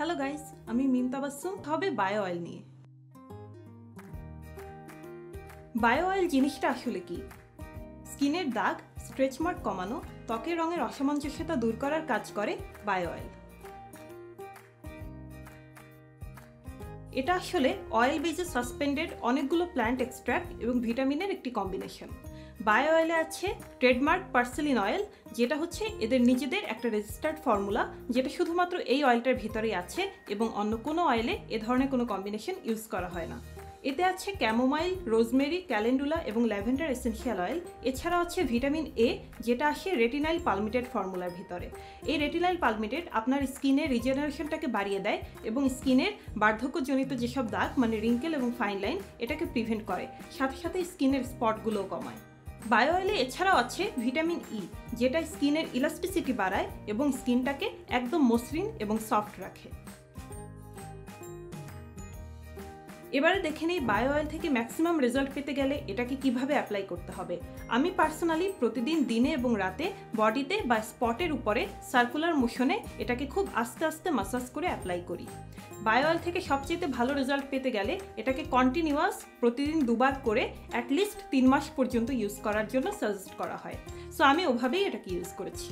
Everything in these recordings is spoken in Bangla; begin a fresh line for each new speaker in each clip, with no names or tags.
হ্যালো গাইস, আমি মিম তাবাসসুম। হবে বায়ো অয়েল নিয়ে। বায়ো অয়েল জিনিসটা আসলে কি? স্কিনের দাগ, স্ট্রেচ মার্ক কমানো, ত্বকের রঙের অসামঞ্জস্যতা দূর করার কাজ করে বায়ো অয়েল। এটা আসলে অয়েল বেজে সাসপেন্ডেড অনেকগুলো প্ল্যান্ট এক্সট্র্যাক্ট এবং ভিটামিনের একটি কম্বিনেশন। বায়ো অয়েলে আছে ট্রেডমার্ক পার্সেলিন অয়েল, যেটা হচ্ছে এদের নিজেদের একটা রেজিস্টার্ড ফর্মুলা, যেটা শুধুমাত্র এই অয়েলটার ভিতরেই আছে এবং অন্য কোনো অয়েলে এ ধরনের কোনো কম্বিনেশন ইউজ করা হয় না। এতে আছে ক্যামোমাইল, রোজমেরি, ক্যালেন্ডুলা এবং ল্যাভেন্ডার এসেনশিয়াল অয়েল। এছাড়াও আছে ভিটামিন এ, যেটা আসে রেটিনাইল পালমিটেড ফর্মুলার ভিতরে। এই রেটিনাইল পালমিটেড আপনার স্কিনের রিজেনারেশনটাকে বাড়িয়ে দেয় এবং স্কিনের বার্ধক্যজনিত যেসব দাগ মানে রিঙ্কেল এবং ফাইন লাইন এটাকে প্রিভেন্ট করে, সাথে সাথে স্কিনের স্পটগুলোও কমায়। বায়ো অয়েলে এছাড়াও আছে ভিটামিন ই, যেটা স্কিনের ইলাস্টিসিটি বাড়ায় এবং স্কিনটাকে একদম মসৃণ এবং সফট রাখে। এবারে দেখে নিই বায়ো অয়েল থেকে ম্যাক্সিমাম রেজাল্ট পেতে গেলে এটাকে কিভাবে অ্যাপ্লাই করতে হবে। আমি পার্সোনালি প্রতিদিন দিনে এবং রাতে বডিতে বা স্পটের উপরে সার্কুলার মোশনে এটাকে খুব আস্তে আস্তে মাসাজ করে অ্যাপ্লাই করি। বায়ো অয়েল থেকে সবচেয়ে ভালো রেজাল্ট পেতে গেলে এটাকে কন্টিনিউয়াস প্রতিদিন দুবার করে অ্যাটলিস্ট 3 মাস পর্যন্ত ইউজ করার জন্য সাজেস্ট করা হয়। সো আমি ওভাবেই এটাকে ইউজ করেছি।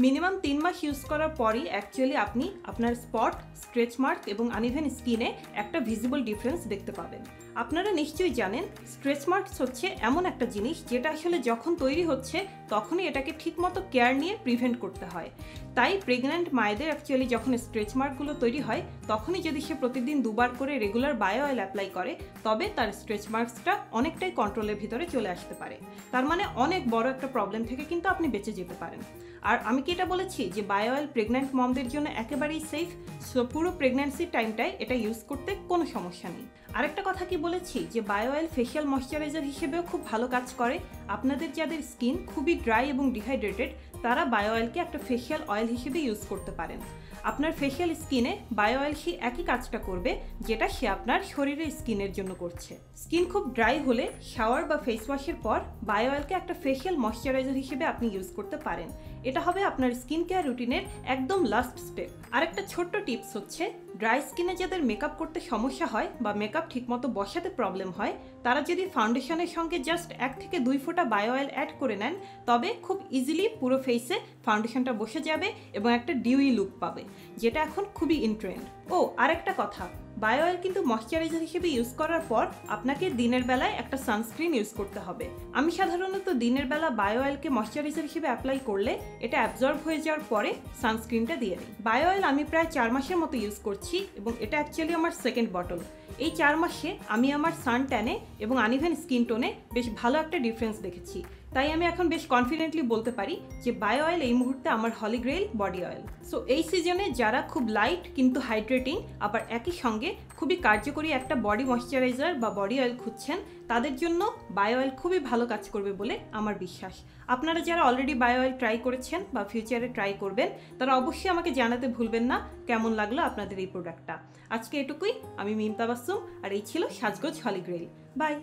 মিনিমাম 3 মাস ইউজ করার পরই অ্যাকচুয়ালি আপনি আপনার স্পট, স্ট্রেচ মার্ক এবং আনইভেন স্কিনে একটা ভিজিবল ডিফারেন্স দেখতে পাবেন। আপনারা নিশ্চয়ই জানেন স্ট্রেচ মার্কস হচ্ছে এমন একটা জিনিস যেটা আসলে যখন তৈরি হচ্ছে তখনই এটাকে ঠিকমতো কেয়ার নিয়ে প্রিভেন্ট করতে হয়। তাই প্রেগন্যান্ট মায়েদের অ্যাকচুয়ালি যখন স্ট্রেচ মার্কগুলো তৈরি হয় তখনই যদি সে প্রতিদিন দুবার করে রেগুলার বায়ো অয়েল অ্যাপ্লাই করে তবে তার স্ট্রেচ মার্কসটা অনেকটাই কন্ট্রোলের ভিতরে চলে আসতে পারে। তার মানে অনেক বড় একটা প্রবলেম থেকে কিন্তু আপনি বেঁচে যেতে পারেন। আর আমি কি এটা বলেছি যে বায়ো অয়েল প্রেগন্যান্ট মমদের জন্য একেবারেই সেফ? সো পুরো প্রেগন্যান্সির টাইমটায় এটা ইউজ করতে কোনো সমস্যা নেই। আরেকটা কথা কি বলেছি যে বায়ো অয়েল ফেশিয়াল ময়শ্চারাইজার হিসেবেও খুব ভালো কাজ করে। আপনাদের যাদের স্কিন খুবই ড্রাই এবং ডিহাইড্রেটেড তারা বায়ো অয়েলকে একটা ফেশিয়াল অয়েল হিসেবে ইউজ করতে পারেন। আপনার ফেশিয়াল স্কিনে বায়ো অয়েল সেই একই কাজটা করবে যেটা সে আপনার শরীরের স্কিনের জন্য করছে। স্কিন খুব ড্রাই হলে শাওয়ার বা ফেস ওয়াশের পর বায়ো অয়েলকে একটা ফেশিয়াল ময়শ্চারাইজার হিসেবে আপনি ইউজ করতে পারেন। এটা হবে আপনার স্কিন কেয়ার রুটিনের একদম লাস্ট স্টেপ। আরেকটা ছোট্ট টিপস হচ্ছে, ড্রাই স্কিনে যাদের মেকআপ করতে সমস্যা হয় বা মেকআপ ঠিকমতো বসাতে প্রবলেম হয় তারা যদি ফাউন্ডেশনের সঙ্গে জাস্ট 1 থেকে 2 ফোঁটা বায়ো অয়েল অ্যাড করে নেন তবে খুব ইজিলি পুরো ফেসে ফাউন্ডেশনটা বসে যাবে এবং একটা ডিউই লুক পাবে, যেটা এখন খুবই ইন ট্রেন্ড। ও আরেকটা কথা, বায়ো অয়েল কিন্তু ময়শ্চারাইজার হিসেবে ইউজ করার পর আপনাকে দিনের বেলায় একটা সানস্ক্রিন ইউজ করতে হবে। আমি সাধারণত দিনের বেলা বায়ো অয়েলকে ময়শ্চারাইজার হিসেবে অ্যাপ্লাই করলে এটা অ্যাবজর্ব হয়ে যাওয়ার পরে সানস্ক্রিনটা দিয়ে দিই। বায়ো অয়েল আমি প্রায় 4 মাসের মতো ইউজ করছি এবং এটা অ্যাকচুয়ালি আমার সেকেন্ড বটল। এই 4 মাসে আমি আমার সান ট্যানে এবং আনইভেন স্কিন টোনে বেশ ভালো একটা ডিফারেন্স দেখেছি। তাই আমি এখন বেশ কনফিডেন্টলি বলতে পারি যে বায়ো অয়েল এই মুহূর্তে আমার হলি গ্রেইল বডি অয়েল। সো এই সিজনে যারা খুব লাইট কিন্তু হাইড্রেটিং আবার একই সঙ্গে খুবই কার্যকরী একটা বডি ময়শ্চারাইজার বা বডি অয়েল খুঁজছেন তাদের জন্য বায়ো অয়েল খুবই ভালো কাজ করবে বলে আমার বিশ্বাস। আপনারা যারা অলরেডি বায়ো অয়েল ট্রাই করেছেন বা ফিউচারে ট্রাই করবেন তারা অবশ্যই আমাকে জানাতে ভুলবেন না কেমন লাগলো আপনাদের এই প্রোডাক্টটা। আজকে এটুকুই। আমি মিম তাবাসসুম আর এই ছিল সাজগোজ হলি গ্রেইল। বাই।